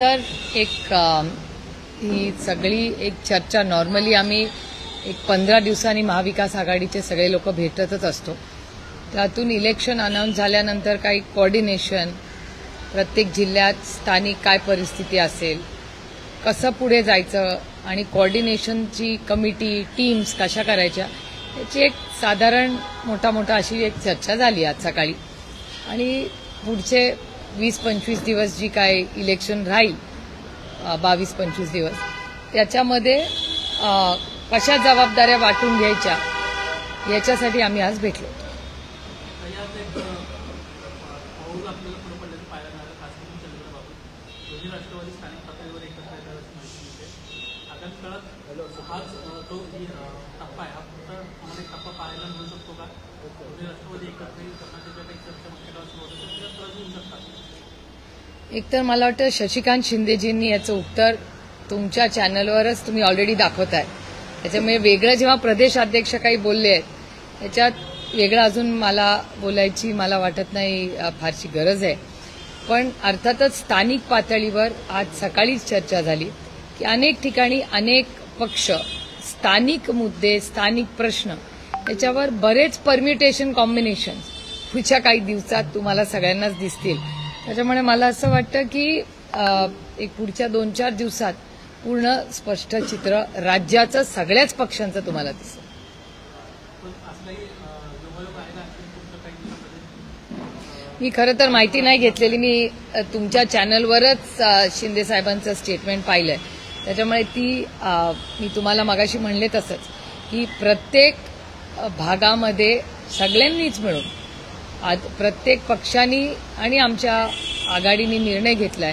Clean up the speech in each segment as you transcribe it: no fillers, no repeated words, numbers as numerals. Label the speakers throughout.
Speaker 1: तर ही सगळी एक चर्चा नॉर्मली आम्ही 15 दिवसांनी महाविकास आघाडीचे सगळे लोक भेटतच असतो। त्यातून इलेक्शन अनाउन्स झाल्यानंतर काही कोऑर्डिनेशन, प्रत्येक जिल्ह्यात स्थानिक काय परिस्थिती असेल, कसं पुढे जायचं आणि कोऑर्डिनेशनची कमिटी टीम्स कशा करायच्या याची एक साधारण मोठा अशी एक चर्चा झाली आज सकाळी। आणि पुढचे 20-25 दिवस जी काय इलेक्शन राहील 22-25 दिवस त्याच्यामध्ये कशा जबाबदाऱ्या वाटून घ्यायच्या याच्यासाठी आम्ही आज भेटलो। एक तर मला वाटतं शशिकांत शिंदेजींनी याचं उत्तर तुमच्या चॅनलवरच तुम्ही ऑलरेडी दाखवताय। त्याच्यामुळे वेगळं जेव्हा प्रदेशाध्यक्ष काही बोलले आहेत याच्यात वेगळं अजून मला बोलायची मला वाटत नाही फारशी गरज आहे। पण अर्थातच स्थानिक पातळीवर आज सकाळीच चर्चा झाली की अनेक ठिकाणी अनेक पक्ष स्थानिक मुद्दे, स्थानिक प्रश्न याच्यावर बरेच परम्युटेशन कॉम्बिनेशन पुढच्या काही दिवसात तुम्हाला सगळ्यांनाच दिसतील। त्याच्यामुळे मला असं वाटतं की एक पुढच्या 2-4 दिवसात पूर्ण स्पष्ट चित्र राज्याचं सगळ्याच पक्षांचं तुम्हाला दिसेल। मी खरं तर माहिती नाही घेतलेली, मी तुमच्या चॅनलवरच शिंदे साहेबांचं स्टेटमेंट पाहिलंय। त्याच्यामुळे मी तुम्हाला मगाशी म्हणले तसंच की प्रत्येक भागामध्ये सगळ्यांनीच मिळून आज प्रत्येक पक्षांनी आणि आमच्या आघाडीने निर्णय घेतलाय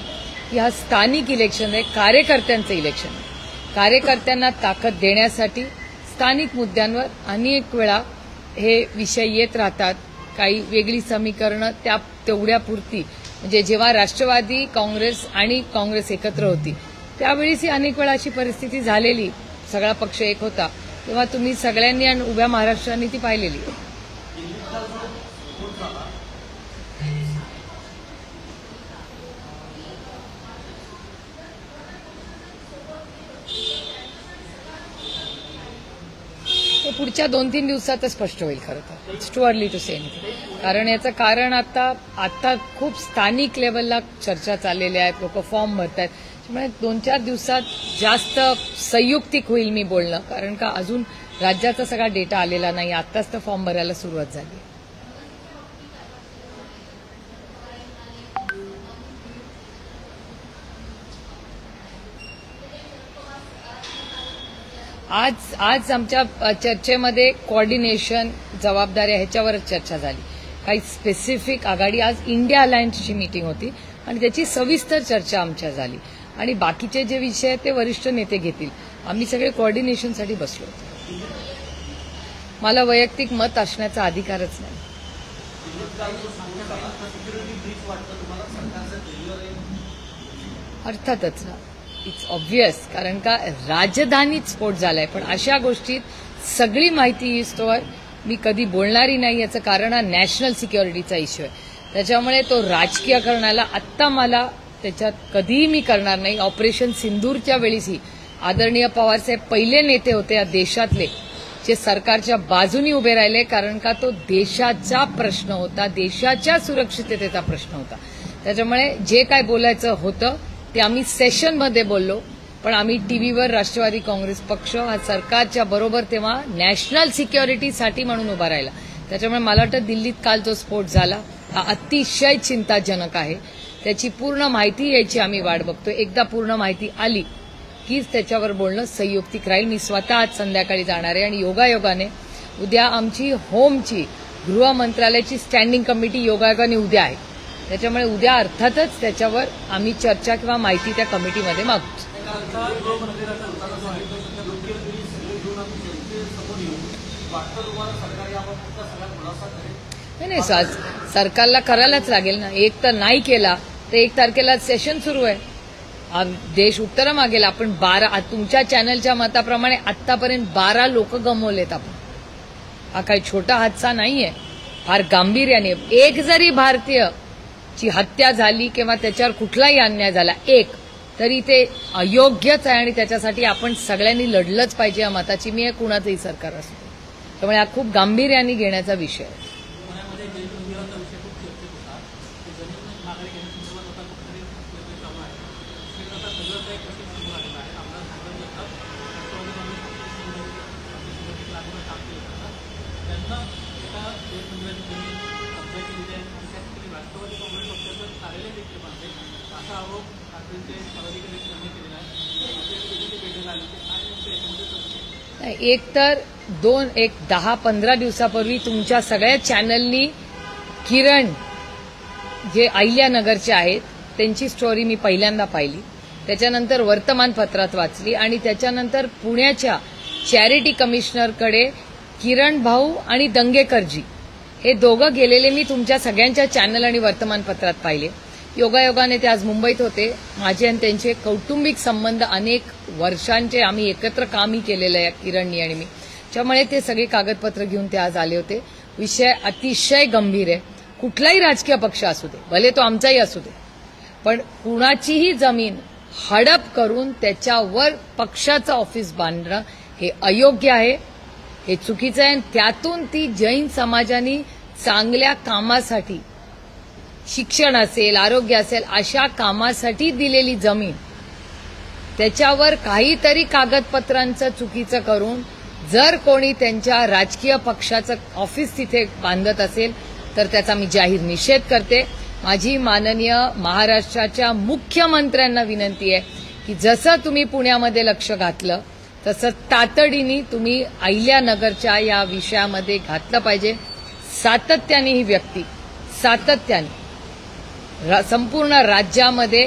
Speaker 1: की हा स्थानिक इलेक्शन आहे, कार्यकर्त्यांचं इलेक्शन आहे। कार्यकर्त्यांना ताकद देण्यासाठी स्थानिक मुद्द्यांवर अनेक वेळा हे विषय येत राहतात। काही वेगळी समीकरणं तेवढ्यापुरती, म्हणजे जेव्हा राष्ट्रवादी काँग्रेस आणि काँग्रेस एकत्र होती त्यावेळीच ही अनेक वेळा अशी परिस्थिती झालेली, सगळा पक्ष एक होता तेव्हा तुम्ही सगळ्यांनी आणि उभ्या महाराष्ट्राने ती पाहिलेली। पुढच्या 2-3 दिवसातच स्पष्ट होईल। खरं तर it's too early to say anything, कारण याचं कारण आता खूप स्थानिक लेवलला चर्चा चाललेल्या आहेत, लोक फॉर्म भरत आहेत। त्यामुळे 2-4 दिवसात जास्त संयुक्तिक होईल मी बोलणं, कारण का अजून राज्याचा सगळा डेटा आलेला नाही, आत्ताच तर फॉर्म भरायला सुरुवात झाली। आज आमच्या चर्चेमध्ये कोऑर्डिनेशन, जबाबदाऱ्या ह्याच्यावरच चर्चा झाली। काही स्पेसिफिक आघाडी, आज इंडिया अलायन्सची मीटिंग होती आणि त्याची सविस्तर चर्चा आमच्या झाली आणि बाकीचे जे विषय आहेत ते वरिष्ठ नेते घेतील। आम्ही सगळे कोऑर्डिनेशनसाठी बसलो होतो। मला वैयक्तिक मत असण्याचा अधिकारच नाही। अर्थातच ना, इट्स ऑब्व्हियस, कारण का राजधानीत स्फोट झालाय। पण अशा गोष्टीत सगळी माहिती येईस्तोवर मी कधी बोलणारी नाही। याचं कारण हा नॅशनल सिक्युरिटीचा इश्यू आहे, त्याच्यामुळे तो राजकीय करण्याला आत्ता मला त्याच्यात कधीही मी करणार नाही। ऑपरेशन सिंदूरच्या वेळीही आदरणीय पवारसाहेब पहिले नेते होते या देशातले जे सरकारच्या बाजूनी उभे राहिले, कारण का तो देशाचा प्रश्न होता, देशाच्या सुरक्षिततेचा प्रश्न होता। त्याच्यामुळे जे काय बोलायचं होतं ते आम्ही सेशनमध्ये बोललो, पण आम्ही टीव्हीवर राष्ट्रवादी काँग्रेस पक्ष हा सरकारच्या बरोबर तेव्हा नॅशनल सिक्युरिटीसाठी म्हणून उभा राहिला। त्याच्यामुळे मला वाटतं दिल्लीत काल जो स्फोट झाला हा अतिशय चिंताजनक आहे। त्याची पूर्ण माहिती यायची आम्ही वाट बघतोय। एकदा पूर्ण माहिती आली कीच त्याच्यावर बोलणं संयुक्तिक राहील। मी स्वतः आज संध्याकाळी जाणार आहे आणि योगायोगाने उद्या आमची होमची, गृह मंत्रालयाची स्टँडिंग कमिटी योगायोगाने उद्या आहे। त्याच्यामुळे उद्या अर्थातच त्याच्यावर आम्ही चर्चा किंवा माहिती त्या कमिटीमध्ये मागू। नाही, सरकारला करायलाच लागेल ना। एक तर नाही केला तर 1 तारखेला सेशन सुरू आहे, देश उत्तरं मागेल। आपण 12, तुमच्या चॅनलच्या मताप्रमाणे आतापर्यंत 12 लोक गमावलेत आपण। हा काही छोटा हादसा नाहीये, फार गांभीर्याने। एक जरी भारतीय ची हत्या झाली किंवा त्याच्यावर कुठलाही अन्याय झाला, एक तरी ते अयोग्यच आहे आणि त्याच्यासाठी आपण सगळ्यांनी लढलंच पाहिजे या मताची मी कुणाचंही सरकार असतो. त्यामुळे हा खूप गांभीर्याने घेण्याचा विषय आहे. एक तर 10-15 दिवसापूर्वी तुमच्या सगळ्या चॅनलनी किरण जे अहिल्यानगरचे आहेत त्यांची स्टोरी मी पहिल्यांदा पाहिली, त्याच्यानंतर वर्तमानपत्रात वाचली आणि त्याच्यानंतर पुण्याच्या चॅरिटी कमिशनरकडे किरण भाऊ आणि दंगेकरजी हे दोघं गेलेले मी तुमच्या सगळ्यांच्या चॅनल आणि वर्तमानपत्रात पाहिले. योगायोगाने ते आज मुंबईत होते. माझे आणि त्यांचे कौटुंबिक संबंध अनेक वर्षांचे आम्ही एकत्र कामही केलेलं आहे किरणनी आणि मी, त्यामुळे ते सगळे कागदपत्र घेऊन ते आज आले होते. विषय अतिशय गंभीर आहे. कुठलाही राजकीय पक्ष असू दे, भले तो आमचाही असू दे, पण कुणाचीही जमीन हडप करून त्याच्यावर पक्षाचं ऑफिस बांधणं हे अयोग्य आहे, हे चुकीचं आहे. त्यातून ती जैन समाजाने चांगल्या कामासाठी, शिक्षण असेल, आरोग्य असेल, अशा कामासाठी दिलेली जमीन त्याच्यावर काहीतरी कागदपत्रांचं चुकीचं करून जर कोणी त्यांच्या राजकीय पक्षाचं ऑफिस तिथे बांधत असेल तर त्याचा मी जाहीर निषेध करते. माझी माननीय महाराष्ट्राच्या मुख्यमंत्र्यांना विनंती आहे की जसं तुम्ही पुण्यामध्ये लक्ष घातलं तसं तातडीने तुम्ही अहिल्यानगरच्या या विषयामध्ये घातलं पाहिजे. सातत्याने ही व्यक्ती संपूर्ण राज्यामध्ये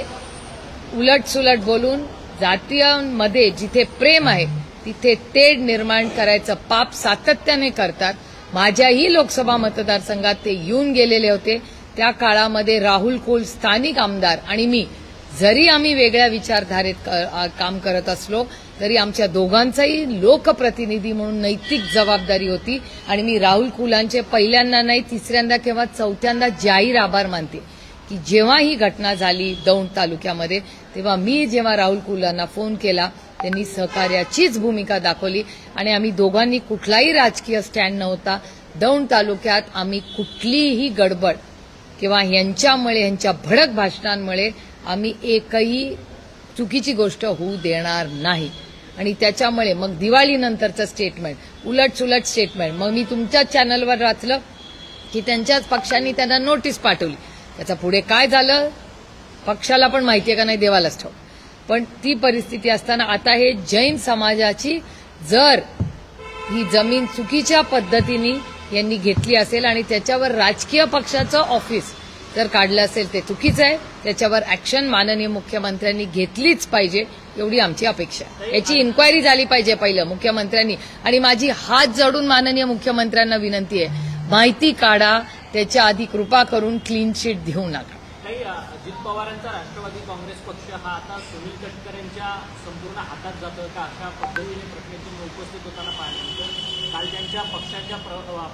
Speaker 1: उलटसुलट बोलून जातीयांमध्ये जिथे प्रेम आहे तिथे तेढ निर्माण करायचं पाप सातत्याने करतात. माझ्याही लोकसभा मतदारसंघात ते येऊन गेलेले होते. त्या काळामध्ये राहुल कुल स्थानिक आमदार आणि मी, जरी आम्ही वेगळ्या विचारधारेत काम करत असलो तरी आमच्या दोघांचाही लोकप्रतिनिधी म्हणून नैतिक जबाबदारी होती आणि मी राहुल कुलांचे पहिल्यांदा नाही, तिसऱ्यांदा किंवा चौथ्यांदा जाहीर आभार मानते की जेव्हा ही घटना झाली दौंड तालुक्यामध्ये तेव्हा मी जेव्हा राहुल कुलांना फोन केला त्यांनी सहकार्याचीच भूमिका दाखवली आणि आम्ही दोघांनी कुठलाही राजकीय स्टँड नव्हता. दौंड तालुक्यात आम्ही कुठलीही गडबड किंवा यांच्या भडक भाषणांमुळे आम्ही एकही चुकीची गोष्ट होऊ देणार नाही. आणि त्याच्यामुळे मग दिवाळीनंतरचं स्टेटमेंट, उलटसुलट स्टेटमेंट, मग मी तुमच्याच चॅनलवर वाचलं की त्यांच्याच पक्षांनी त्यांना नोटीस पाठवली. त्याचा पुढे काय झालं पक्षाला पण माहिती आहे का नाही देवालाच ठाऊक. पण ती परिस्थिती असताना आता हे जैन समाजाची जर ही जमीन चुकीच्या पद्धतीने यांनी घेतली असेल आणि त्याच्यावर राजकीय पक्षाचं ऑफिस जर काढलं असेल ते चुकीचं आहे. त्याच्यावर ऍक्शन माननीय मुख्यमंत्र्यांनी घेतलीच पाहिजे एवढी आमची अपेक्षा आहे. याची इन्क्वायरी झाली पाहिजे पहिलं मुख्यमंत्र्यांनी. आणि माझी हात जोडून माननीय मुख्यमंत्र्यांना विनंती आहे, माहिती काढा, त्याच्या आधी कृपा करून क्लीन चिट देऊ नका.
Speaker 2: अजित पवारांचा राष्ट्रवादी काँग्रेस पक्ष हा आता सुनील तटकरे यांच्या संपूर्ण हातात जातो का, अशा पद्धतीने प्रश्नाची उपस्थित होताना पाहिलं. काल त्यांच्या पक्षाच्या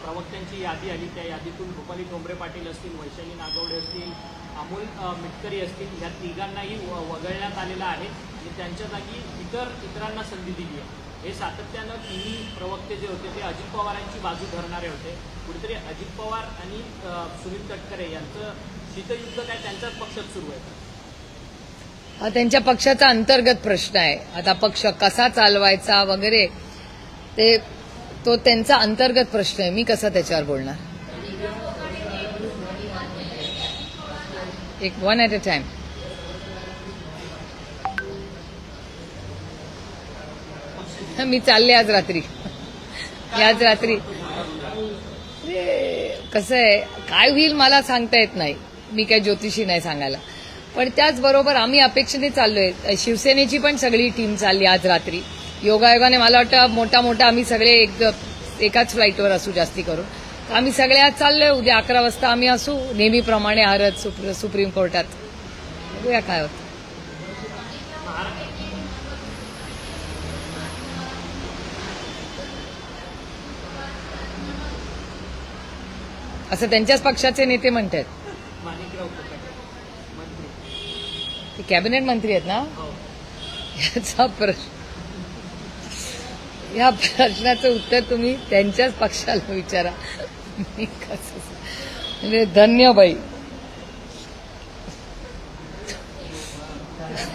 Speaker 2: प्रवक्त्यांची यादी आली, त्या यादीतून रुपाली ठोंबरे पाटील असतील, वैशाली नागवडे असतील, अमोल मिटकरी असतील, या तिघांनाही वगळण्यात आलेलं आहे आणि त्यांच्या जागी इतरांना संधी दिली आहे. हे सातत्यानं तिन्ही प्रवक्ते जे होते ते अजित पवारांची बाजू धरणारे होते. कुठेतरी अजित पवार आणि सुनील तटकरे यांचं शीतयुद्ध काय त्यांच्याच पक्षात सुरू आहे?
Speaker 1: हा त्यांच्या पक्षाचा अंतर्गत प्रश्न आहे. आता पक्ष कसा चालवायचा वगैरे तो त्यांचा अंतर्गत प्रश्न आहे. मी कसा त्याच्यावर बोलणार? एक वन ॲट अ टाइम. मी चालले आज रात्री कसं आहे काय होईल मला सांगता येत नाही. मी काही ज्योतिषी नाही सांगायला. पण त्याचबरोबर आम्ही अपेक्षेने चाललोय. शिवसेनेची पण सगळी टीम चालली आज रात्री. योगायोगाने मला वाटतं मोठा आम्ही सगळे एकाच फ्लाईटवर असू जास्ती करून. आम्ही सगळे आज चाललोय. उद्या 11 वाजता आम्ही असू नेहमीप्रमाणे हरत सुप्रीम कोर्टात. बघूया काय होतं. असं त्यांच्याच पक्षाचे नेते म्हणतात. ते कॅबिनेट मंत्री आहेत ना. याचा या प्रश्नाचं उत्तर तुम्ही त्यांच्याच पक्षाला विचारा. मी कसं म्हणजे धन्य बाई.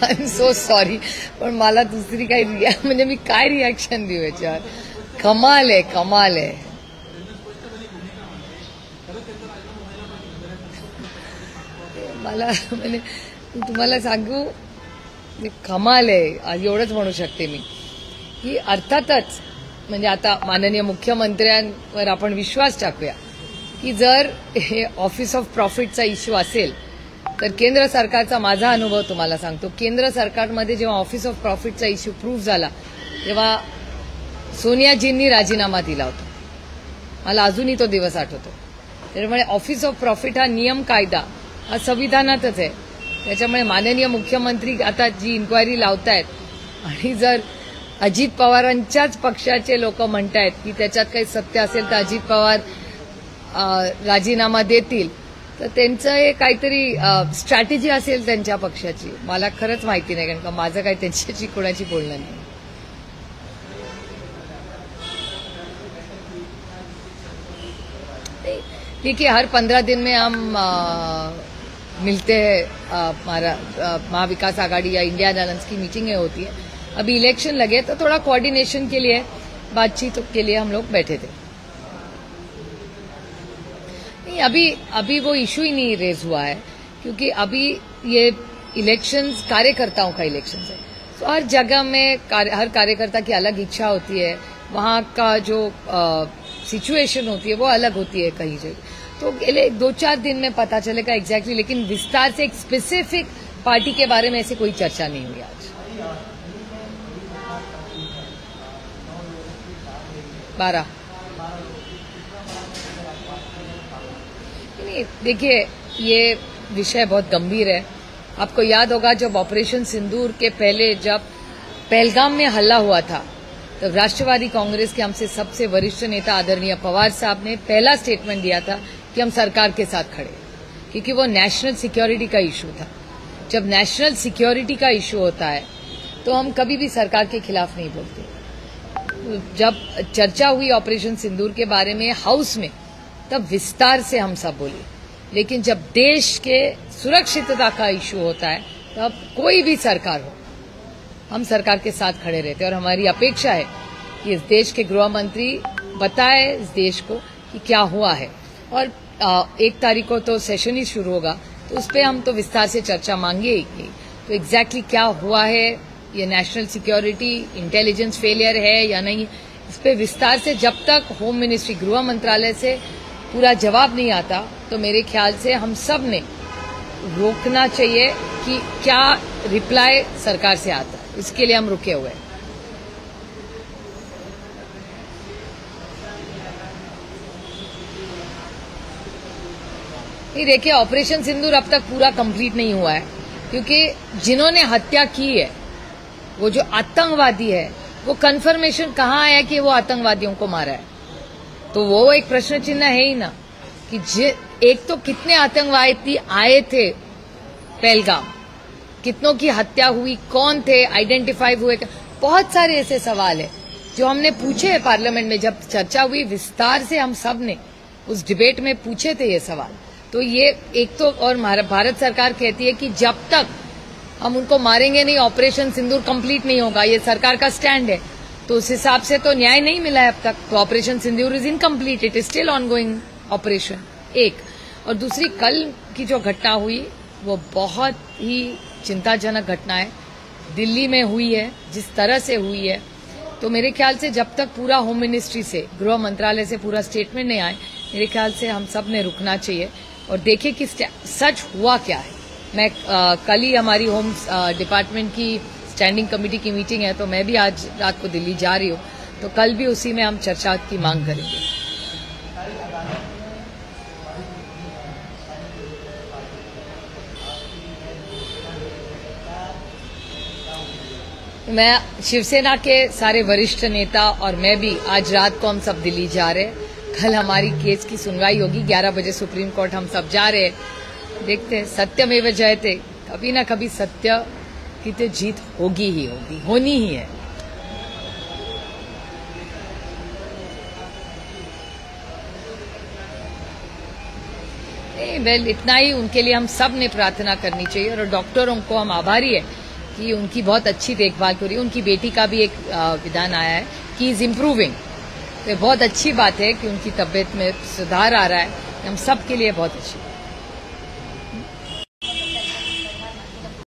Speaker 1: आय एम सो सॉरी, पण मला दुसरी काही म्हणजे मी काय रिॲक्शन देऊ याच्यावर. कमाल आहे, कमाल आहे. मला म्हणजे तुम्हाला सांगू, कमाल आहे एवढंच म्हणू शकते मी की अर्थातच म्हणजे आता माननीय मुख्यमंत्र्यांवर आपण विश्वास टाकूया की जर हे ऑफिस ऑफ प्रॉफिटचा इश्यू असेल तर केंद्र सरकारचा माझा अनुभव तुम्हाला सांगतो. केंद्र सरकारमध्ये जेव्हा ऑफिस ऑफ प्रॉफिटचा इश्यू प्रूव्ह झाला तेव्हा सोनियाजींनी राजीनामा दिला होता. मला अजूनही तो दिवस आठवतो. त्यामुळे ऑफिस ऑफ प्रॉफिट हा नियम कायदा हा संविधानातच आहे. त्याच्यामुळे माननीय मुख्यमंत्री आता जी इन्क्वायरी लावतायत आणि जर अजित पवारांच्याच पक्षाचे लोक म्हणतायत की त्याच्यात काही सत्य असेल तर अजित पवार राजीनामा देतील, तर त्यांचं हे काहीतरी स्ट्रॅटेजी असेल त्यांच्या पक्षाची. मला खरंच माहिती नाही, कारण का माझं काही त्यांच्याशी कोणाची बोलणं नाही. देखिए, हर 15 दिन में हम मिलते हैं. महाविकास आघाड़ी या इंडिया अलायंस की मीटिंगें होती है. अभी इलेक्शन लगे तो थोड़ा कोऑर्डिनेशन के लिए, बातचीत के लिए हम लोग बैठे थे. नहीं, अभी वो इशू ही नहीं रेज हुआ है, क्योंकि अभी ये इलेक्शंस कार्यकर्ताओं का इलेक्शन है. तो हर जगह में हर कार्यकर्ता की अलग इच्छा होती है, वहाँ का जो सिचुएशन होती है वो अलग होती है कहीं जगह. तो 2-4 दिन में पता चलेगा एग्जैक्टली. लेकिन विस्तार से एक स्पेसिफिक पार्टी के बारे में ऐसी कोई चर्चा नहीं हुई आज. 12. देखिए, ये विषय बहुत गंभीर है. आपको याद होगा जब ऑपरेशन सिंदूर के पहले जब पहलगाम में हल्ला हुआ था तब राष्ट्रवादी कांग्रेस के हमसे सबसे वरिष्ठ नेता आदरणीय पवार साहब ने पहला स्टेटमेंट दिया था कि हम सरकार के साथ खड़े, क्योंकि वो नेशनल सिक्योरिटी का इशू था. जब नेशनल सिक्योरिटी का इशू होता है तो हम कभी भी सरकार के खिलाफ नहीं बोलते. जब चर्चा हुई ऑपरेशन सिंदूर के बारे में हाउस में, तब विस्तार से हम सब बोले. लेकिन जब देश के सुरक्षितता का इशू होता है तब कोई भी सरकार हो, हम सरकार के साथ खड़े रहते हैं. और हमारी अपेक्षा है कि इस देश के गृह मंत्री बताए इस देश को कि क्या हुआ है. और 1 तारीख को तो सेशन ही शुरू होगा, तो उस पर हम तो विस्तार से चर्चा मांगे ही. तो एग्जैक्टली क्या हुआ है, ये नेशनल सिक्योरिटी इंटेलिजेंस फेलियर है या नहीं, इस पर विस्तार से जब तक होम मिनिस्ट्री गृह मंत्रालय से पूरा जवाब नहीं आता तो मेरे ख्याल से हम सब ने रोकना चाहिए कि क्या रिप्लाई सरकार से आता. इसके लिए हम रुके हुए हैं. नहीं, देखिए, ऑपरेशन सिंदूर अब तक पूरा कंप्लीट नहीं हुआ है, क्योंकि जिन्होंने हत्या की है वो जो आतंकवादी है, वो कंफर्मेशन कहाँ आया कि वो आतंकवादियों को मारा है. तो वो एक प्रश्न चिन्ह है ही ना कि एक तो कितने आतंकवादी आए थे पहलगाम, कितनों की हत्या हुई, कौन थे, आइडेंटिफाई हुए, बहुत सारे ऐसे सवाल है जो हमने पूछे हैं पार्लियामेंट में. जब चर्चा हुई विस्तार से हम सब ने उस डिबेट में पूछे थे ये सवाल. तो ये एक तो, और भारत सरकार कहती है कि जब तक हम उनको मारेंगे नहीं ऑपरेशन सिंदूर कंप्लीट नहीं होगा. ये सरकार का स्टैंड है. तो उस हिसाब से तो न्याय नहीं मिला है अब तक. तो operation Sindur is incomplete, it is still ongoing operation. एक और दूसरी, कल की जो घटना हुई वो बहुत ही चिंताजनक घटना है. दिल्ली में हुई है जिस तरह से हुई है, तो मेरे ख्याल से जब तक पूरा होम मिनिस्ट्री से, गृह मंत्रालय से पूरा स्टेटमेंट नहीं आए, मेरे ख्याल से हम सब ने रुकना चाहिए और देखें कि सच हुआ क्या है. मैं कल ही हमारी होम डिपार्टमेंट की स्टैंडिंग कमेटी की मीटिंग है, तो मैं भी आज रात को दिल्ली जा रही हूँ, तो कल भी उसी में हम चर्चा की मांग करेंगे. मैं शिवसेना के सारे वरिष्ठ नेता और मैं भी आज रात को हम सब दिल्ली जा रहे हैं. कल हमारी केस की सुनवाई होगी 11 बजे सुप्रीम कोर्ट. हम सब जा रहे हैं. देखते हैं, सत्यमेव जयते. कभी ना कभी सत्य की तो जीत होगी ही होगी, होनी ही है। वेल इतना ही उनके लिए हम सब ने प्रार्थना करनी चाहिए, और डॉक्टरों को हम आभारी है कि उनकी बहुत अच्छी देखभाल हो रही है। उनकी बेटी का भी एक विधान आया है कि इज इम्प्रूविंग, तो बहुत अच्छी बात है कि उनकी तबीयत में सुधार आ रहा है। हम सब के लिए बहुत अच्छी